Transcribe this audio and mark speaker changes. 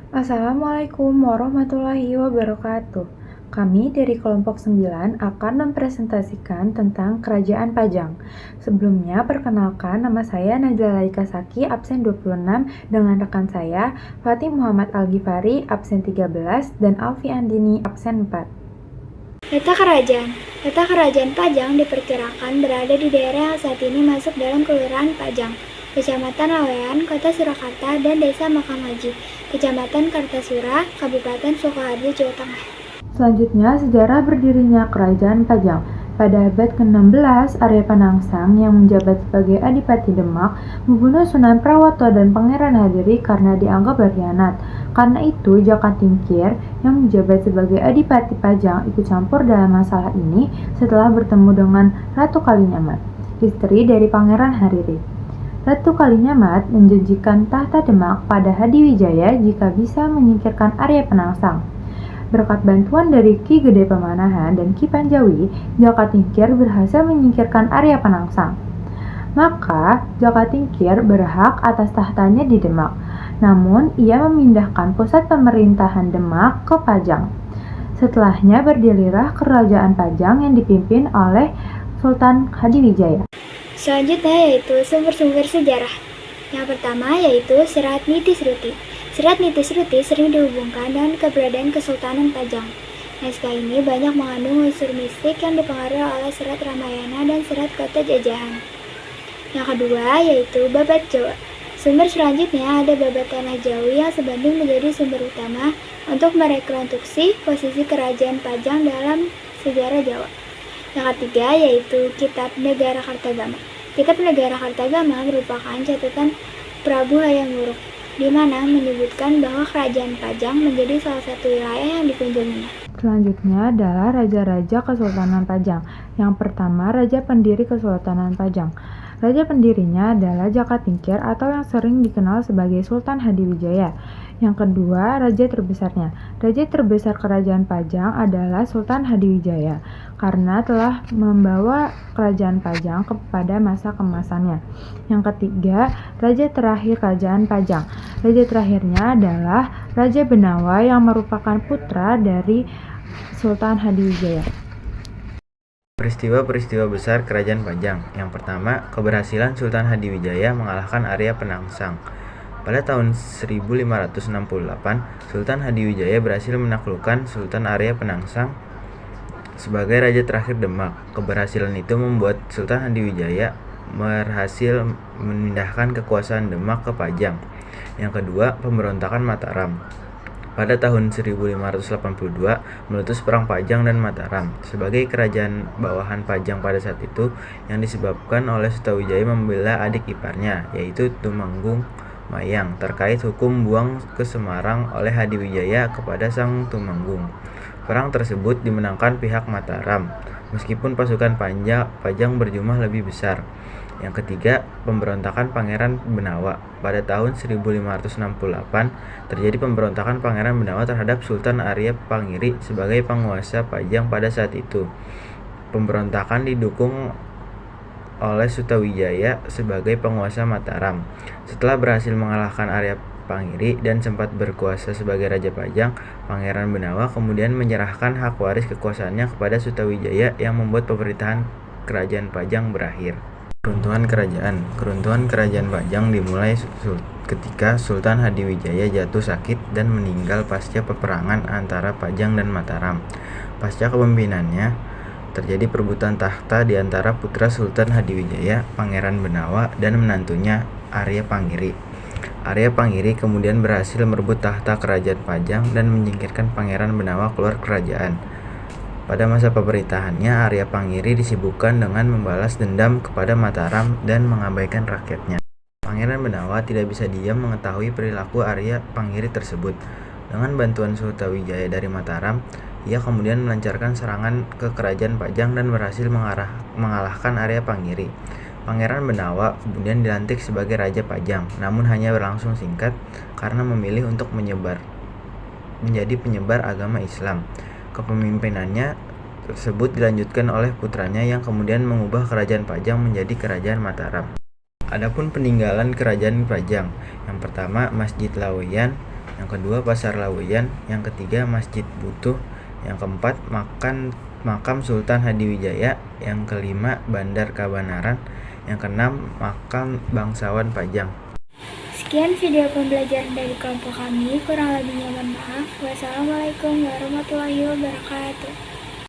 Speaker 1: Assalamualaikum warahmatullahi wabarakatuh. Kami dari kelompok 9 akan mempresentasikan tentang Kerajaan Pajang. Sebelumnya, perkenalkan nama saya Najla Laika Saki, absen 26, dengan rekan saya Fatih Muhammad Al-Ghifari, absen 13, dan Alfi Andini, absen 4.
Speaker 2: Letak kerajaan Pajang diperkirakan berada di daerah yang saat ini masuk dalam Kelurahan Pajang, Kecamatan Lawean, Kota Surakarta, dan Desa Makam Haji, Kecamatan Kartasura, Kabupaten Sukoharjo, Jawa Tengah.
Speaker 1: Selanjutnya, sejarah berdirinya Kerajaan Pajang. Pada abad ke-16, Arya Penangsang yang menjabat sebagai Adipati Demak membunuh Sunan Prawoto dan Pangeran Hadiri karena dianggap berkhianat. Karena itu, Jaka Tingkir yang menjabat sebagai Adipati Pajang ikut campur dalam masalah ini setelah bertemu dengan Ratu Kalinyamat, istri dari Pangeran Hadiri. Ratu Kalinyamat menjanjikan tahta Demak pada Hadiwijaya jika bisa menyingkirkan Arya Penangsang. Berkat bantuan dari Ki Gede Pemanahan dan Ki Panjawi, Jaka Tingkir berhasil menyingkirkan Arya Penangsang. Maka, Jaka Tingkir berhak atas tahtanya di Demak. Namun, ia memindahkan pusat pemerintahan Demak ke Pajang. Setelahnya berdirilah Kerajaan Pajang yang dipimpin oleh Sultan Hadiwijaya.
Speaker 2: Selanjutnya yaitu sumber-sumber sejarah. Yang pertama yaitu Serat Nitisruti. Serat Nitisruti sering dihubungkan dengan keberadaan Kesultanan Pajang. Naskah ini banyak mengandung unsur mistik yang dipengaruhi oleh Serat Ramayana dan Serat Kota Jajahan. Yang kedua yaitu Babat Jawa. Sumber selanjutnya ada Babat Tanah Jawi yang sebanding menjadi sumber utama untuk merekonstruksi posisi Kerajaan Pajang dalam sejarah Jawa. Yang ketiga yaitu Kitab Negara Kartagama. Kitab Negara Kartagama merupakan catatan Prabu Hayam Wuruk, di mana menyebutkan bahwa Kerajaan Pajang menjadi salah satu wilayah yang dikunjunginya.
Speaker 1: Selanjutnya adalah Raja-Raja Kesultanan Pajang. Yang pertama, Raja Pendiri Kesultanan Pajang. Raja pendirinya adalah Jaka Tingkir atau yang sering dikenal sebagai Sultan Hadiwijaya. Yang kedua, raja terbesarnya. Raja terbesar Kerajaan Pajang adalah Sultan Hadiwijaya karena telah membawa Kerajaan Pajang kepada masa kemasannya. Yang ketiga, raja terakhir Kerajaan Pajang. Raja terakhirnya adalah Raja Benawa yang merupakan putra dari Sultan Hadiwijaya.
Speaker 3: Peristiwa-peristiwa besar Kerajaan Pajang. Yang pertama, keberhasilan Sultan Hadiwijaya mengalahkan Arya Penangsang. Pada tahun 1568, Sultan Hadiwijaya berhasil menaklukkan Sultan Arya Penangsang sebagai raja terakhir Demak. Keberhasilan itu membuat Sultan Hadiwijaya berhasil memindahkan kekuasaan Demak ke Pajang. Yang kedua, pemberontakan Mataram. Pada tahun 1582, meletus Perang Pajang dan Mataram sebagai kerajaan bawahan Pajang pada saat itu yang disebabkan oleh Sutawijaya membela adik iparnya, yaitu Tumenggung Mayang, terkait hukum buang ke Semarang oleh Hadiwijaya kepada sang Tumenggung. Perang tersebut dimenangkan pihak Mataram, meskipun pasukan Pajang berjumlah lebih besar. Yang ketiga, pemberontakan Pangeran Benawa. Pada tahun 1568, terjadi pemberontakan Pangeran Benawa terhadap Sultan Arya Pangiri sebagai penguasa Pajang pada saat itu. Pemberontakan didukung oleh Sutawijaya sebagai penguasa Mataram. Setelah berhasil mengalahkan Arya Pangiri dan sempat berkuasa sebagai Raja Pajang, Pangeran Benawa kemudian menyerahkan hak waris kekuasaannya kepada Sutawijaya yang membuat pemerintahan Kerajaan Pajang berakhir. Keruntuhan Kerajaan Pajang dimulai ketika Sultan Hadiwijaya jatuh sakit dan meninggal pasca peperangan antara Pajang dan Mataram. Pasca kepemimpinannya, terjadi perebutan tahta di antara putra Sultan Hadiwijaya, Pangeran Benawa, dan menantunya Arya Pangiri. Arya Pangiri kemudian berhasil merebut tahta Kerajaan Pajang dan menyingkirkan Pangeran Benawa keluar kerajaan. Pada masa pemerintahannya, Arya Pangiri disibukkan dengan membalas dendam kepada Mataram dan mengabaikan rakyatnya. Pangeran Benawa tidak bisa diam mengetahui perilaku Arya Pangiri tersebut. Dengan bantuan Sutawijaya dari Mataram, ia kemudian melancarkan serangan ke Kerajaan Pajang dan berhasil mengalahkan Arya Pangiri. Pangeran Benawa kemudian dilantik sebagai Raja Pajang, namun hanya berlangsung singkat karena memilih untuk menjadi penyebar agama Islam. Kepemimpinannya tersebut dilanjutkan oleh putranya yang kemudian mengubah Kerajaan Pajang menjadi Kerajaan Mataram. Adapun peninggalan Kerajaan Pajang, yang pertama Masjid Laweyan Yang kedua, Pasar Laweyan. Yang ketiga, Masjid Butuh. Yang keempat, Makam Sultan Hadiwijaya. Yang kelima, Bandar Kabanaran. Yang keenam, Makam Bangsawan Pajang.
Speaker 2: Sekian video pembelajaran dari kelompok kami. Kurang lebihnya mohon maaf. Wassalamualaikum warahmatullahi wabarakatuh.